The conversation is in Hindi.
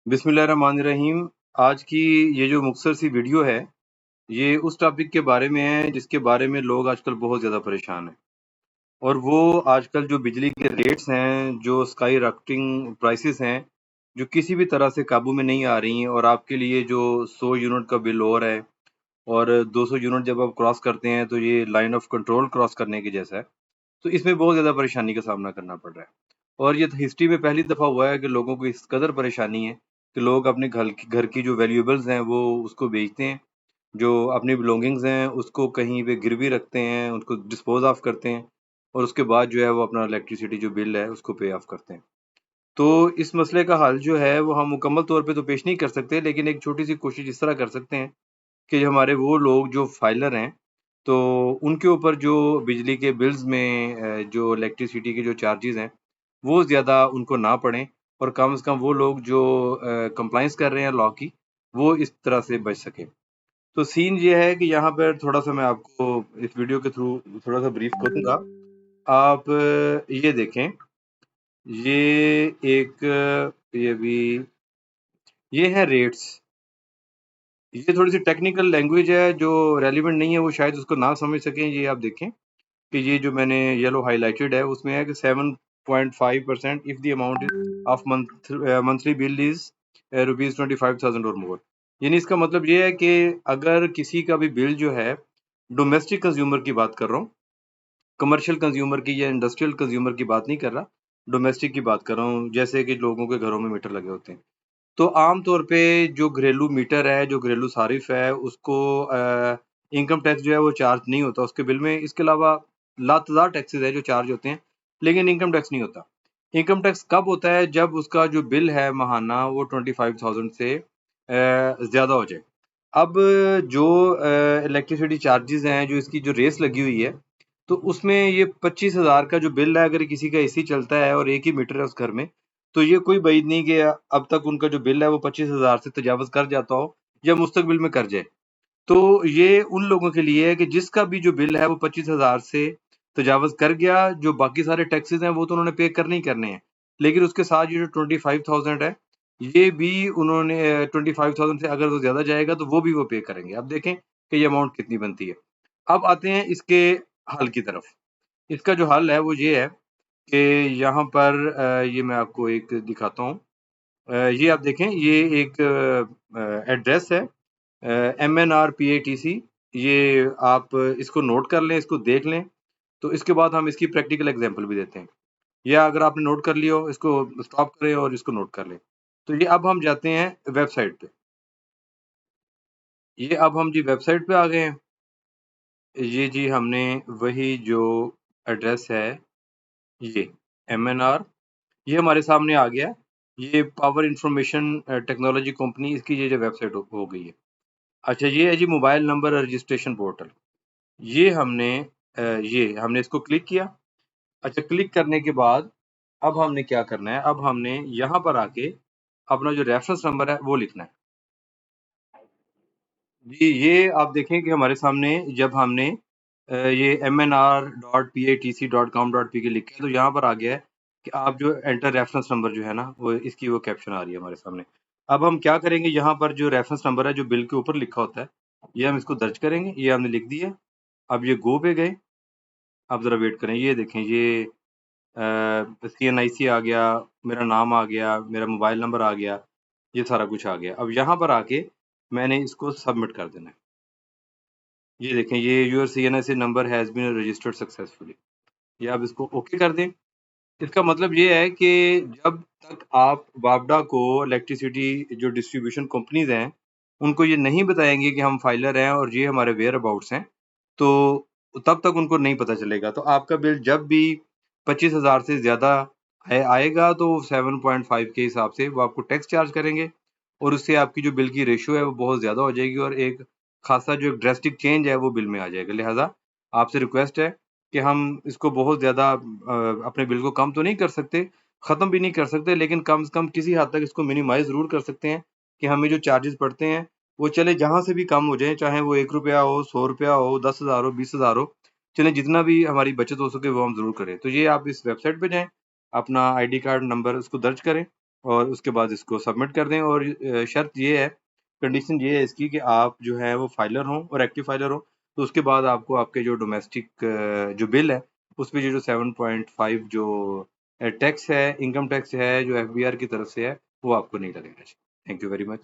बिस्मिल्लाहिर्रहमानिर्रहीम। आज की ये जो मुख्तसर सी वीडियो है, ये उस टॉपिक के बारे में है जिसके बारे में लोग आजकल बहुत ज़्यादा परेशान हैं। और वो आजकल जो बिजली के रेट्स हैं, जो स्काई रॉकेटिंग प्राइसेस हैं, जो किसी भी तरह से काबू में नहीं आ रही हैं। और आपके लिए जो 100 यूनिट का बिल और है, और 200 यूनिट जब आप क्रॉस करते हैं तो ये लाइन ऑफ कंट्रोल क्रॉस करने के जैसा है। तो इसमें बहुत ज़्यादा परेशानी का सामना करना पड़ रहा है। और ये हिस्ट्री में पहली दफ़ा हुआ है कि लोगों को इस कदर परेशानी है कि लोग अपने घर की जो वैल्यूएबल्स हैं वो उसको बेचते हैं, जो अपनी बिलोंगिंग्स हैं उसको कहीं पे गिरवी रखते हैं, उनको डिस्पोज ऑफ करते हैं, और उसके बाद जो है वो अपना इलेक्ट्रिसिटी जो बिल है उसको पे ऑफ करते हैं। तो इस मसले का हल जो है वो हम मुकम्मल तौर पे तो पेश नहीं कर सकते, लेकिन एक छोटी सी कोशिश इस तरह कर सकते हैं कि हमारे वो लोग जो फाइलर हैं, तो उनके ऊपर जो बिजली के बिल्स में जो इलेक्ट्रिसिटी के जो चार्जेस हैं, वो ज़्यादा उनको ना पड़ें, और कम से कम वो लोग जो कंप्लायंस कर रहे हैं लॉ की, वो इस तरह से बच सकें। तो सीन ये है कि यहाँ पर थोड़ा-सा मैं आपको इस वीडियो के थ्रू थोड़ा-सा ब्रीफ करूँगा। आप ये देखें, ये एक ये भी ये है रेट्स। ये थोड़ी-सी टेक्निकल लैंग्वेज है जो रेलेवेंट नहीं है, वो शायद उसको ना समझ सकें। ये आप देखें कि ये जो मैंने येलो हाइलाइटेड है उसमें है कि 7.5% if the amount of monthly bill is rupees 25,000 और मोर। यानी इसका मतलब ये है कि अगर किसी का भी बिल जो है, डोमेस्टिक कंज्यूमर की बात कर रहा हूँ, कमर्शियल कंज्यूमर की या इंडस्ट्रियल कंज्यूमर की बात नहीं कर रहा, डोमेस्टिक की बात कर रहा हूँ, जैसे कि लोगों के घरों में मीटर लगे होते हैं। तो आम तौर पे जो घरेलू मीटर है, जो घरेलू सारिफ है, उसको इनकम टैक्स जो है वो चार्ज नहीं होता उसके बिल में। इसके अलावा लातज़ार टैक्सेस है जो चार्ज होते हैं, लेकिन इनकम टैक्स नहीं होता। इनकम टैक्स कब होता है? जब उसका जो बिल है माहाना वो 25,000 से ज़्यादा हो जाए। अब जो इलेक्ट्रिसिटी चार्जेस हैं, जो इसकी जो रेस लगी हुई है, तो उसमें ये 25,000 का जो बिल है, अगर किसी का एसी चलता है और एक ही मीटर है उस घर में, तो ये कोई बात नहीं कि अब तक उनका जो बिल है वो 25,000 से तजावज़ कर जाता हो या मुस्तकबिल में कर जाए। तो ये उन लोगों के लिए है कि जिसका भी जो बिल है वो 25,000 से तजावज़ कर गया, जो बाकी सारे टैक्सेस हैं वो तो उन्होंने पे करने ही करने हैं। लेकिन उसके साथ ये जो 25,000 है, ये भी उन्होंने 25,000 से अगर वो ज़्यादा जाएगा तो वो भी वो पे करेंगे। अब देखें कि ये अमाउंट कितनी बनती है। अब आते हैं इसके हल की तरफ। इसका जो हल है वो ये है कि यहाँ पर ये मैं आपको एक दिखाता हूँ। ये आप देखें, ये एक एड्रेस है, MNRPATC। ये आप इसको नोट कर लें, इसको देख लें, तो इसके बाद हम इसकी प्रैक्टिकल एग्जांपल भी देते हैं। या अगर आपने नोट कर लिया हो, इसको स्टॉप करें और इसको नोट कर लें। तो ये अब हम जाते हैं वेबसाइट पे। ये अब हम जी वेबसाइट पे आ गए हैं। ये जी हमने वही जो एड्रेस है, ये MNR, ये हमारे सामने आ गया। ये पावर इंफॉर्मेशन टेक्नोलॉजी कंपनी, इसकी ये जो वेबसाइट हो गई है। अच्छा, ये है जी मोबाइल नंबर रजिस्ट्रेशन पोर्टल। ये हमने इसको क्लिक किया। अच्छा, क्लिक करने के बाद अब हमने क्या करना है? अब हमने यहाँ पर आके अपना जो रेफरेंस नंबर है वो लिखना है। जी, ये आप देखें कि हमारे सामने जब हमने ये mnr.patc.com.pk लिखा है, तो यहाँ पर आ गया है कि आप जो एंटर रेफरेंस नंबर जो है ना, वो इसकी वो कैप्शन आ रही है हमारे सामने। अब हम क्या करेंगे, यहाँ पर जो रेफरेंस नंबर है जो बिल के ऊपर लिखा होता है, ये हम इसको दर्ज करेंगे। ये हमने लिख दिया। अब ये गो पे गए। आप ज़रा वेट करें, ये देखें, ये CNIC आ गया, मेरा नाम आ गया, मेरा मोबाइल नंबर आ गया, ये सारा कुछ आ गया। अब यहाँ पर आके मैंने इसको सबमिट कर देना है। ये देखें, ये your CNIC number has been registered successfully. ये आप इसको ओके कर दें। इसका मतलब ये है कि जब तक आप वापडा को इलेक्ट्रिसिटी जो डिस्ट्रीब्यूशन कंपनीज़ हैं, उनको ये नहीं बताएँगे कि हम फाइलर हैं और ये हमारे वेयर अबाउट्स हैं, तो तब तक उनको नहीं पता चलेगा। तो आपका बिल जब भी 25,000 से ज़्यादा आएगा, तो 7.5 के हिसाब से वो आपको टैक्स चार्ज करेंगे, और उससे आपकी जो बिल की रेशियो है वो बहुत ज़्यादा हो जाएगी, और एक खासा जो ड्रेस्टिक चेंज है वो बिल में आ जाएगा। लिहाजा आपसे रिक्वेस्ट है कि हम इसको बहुत ज़्यादा अपने बिल को कम तो नहीं कर सकते, ख़त्म भी नहीं कर सकते, लेकिन कम से कम किसी हद तक इसको मिनिमाइज़ ज़रूर कर सकते हैं कि हमें जो चार्जेज़ पड़ते हैं, वो चले जहाँ से भी कम हो जाएँ, चाहे वो ₹1 हो, ₹100 हो, 10,000 हो, 20,000 हो, चलें जितना भी हमारी बचत हो सके वो हम ज़रूर करें। तो ये आप इस वेबसाइट पे जाएँ, अपना आईडी कार्ड नंबर उसको दर्ज करें, और उसके बाद इसको सबमिट कर दें। और शर्त ये है, कंडीशन ये है इसकी कि आप जो है वो फाइलर हों और एक्टिव फाइलर हों, तो उसके बाद आपको आपके जो डोमेस्टिक जो बिल है उस पे जो 7.5 जो टैक्स है, इनकम टैक्स है जो FBR की तरफ से है, वो आपको नहीं लगेगा। Thank you very much.